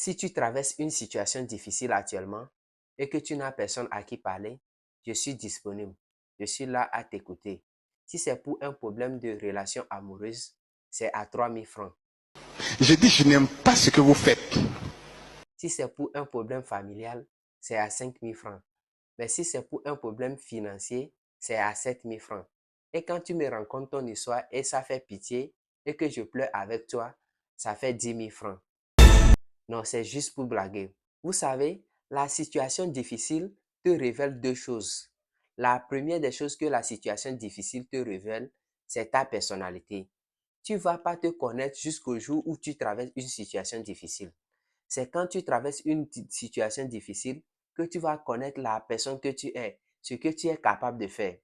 Si tu traverses une situation difficile actuellement et que tu n'as personne à qui parler, je suis disponible. Je suis là à t'écouter. Si c'est pour un problème de relation amoureuse, c'est à 3 000 francs. J'ai dit, je n'aime pas ce que vous faites. Si c'est pour un problème familial, c'est à 5 000 francs. Mais si c'est pour un problème financier, c'est à 7 000 francs. Et quand tu me racontes ton histoire et ça fait pitié et que je pleure avec toi, ça fait 10 000 francs. Non, c'est juste pour blaguer. Vous savez, la situation difficile te révèle deux choses. La première des choses que la situation difficile te révèle, c'est ta personnalité. Tu ne vas pas te connaître jusqu'au jour où tu traverses une situation difficile. C'est quand tu traverses une situation difficile que tu vas connaître la personne que tu es, ce que tu es capable de faire.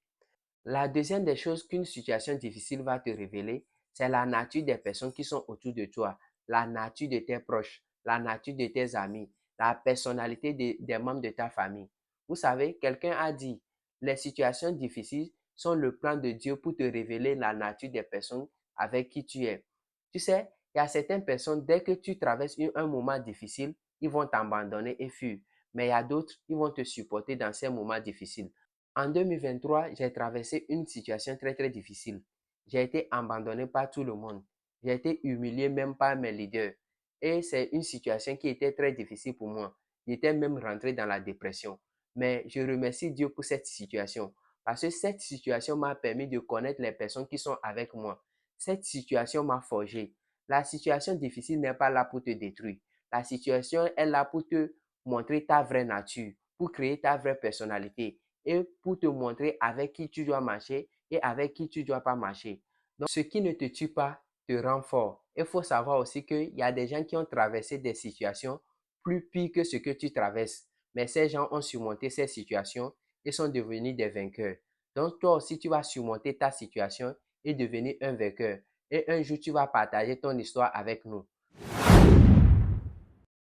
La deuxième des choses qu'une situation difficile va te révéler, c'est la nature des personnes qui sont autour de toi, la nature de tes proches, la nature de tes amis, la personnalité des membres de ta famille. Vous savez, quelqu'un a dit, les situations difficiles sont le plan de Dieu pour te révéler la nature des personnes avec qui tu es. Tu sais, il y a certaines personnes, dès que tu traverses un moment difficile, ils vont t'abandonner et fuir. Mais il y a d'autres, ils vont te supporter dans ces moments difficiles. En 2023, j'ai traversé une situation très très difficile. J'ai été abandonné par tout le monde. J'ai été humilié même par mes leaders. Et c'est une situation qui était très difficile pour moi. J'étais même rentré dans la dépression. Mais je remercie Dieu pour cette situation. Parce que cette situation m'a permis de connaître les personnes qui sont avec moi. Cette situation m'a forgé. La situation difficile n'est pas là pour te détruire. La situation est là pour te montrer ta vraie nature, pour créer ta vraie personnalité et pour te montrer avec qui tu dois marcher et avec qui tu ne dois pas marcher. Donc, ce qui ne te tue pas te rend fort. Il faut savoir aussi qu'il y a des gens qui ont traversé des situations plus pires que ce que tu traverses. Mais ces gens ont surmonté ces situations et sont devenus des vainqueurs. Donc, toi aussi, tu vas surmonter ta situation et devenir un vainqueur. Et un jour, tu vas partager ton histoire avec nous.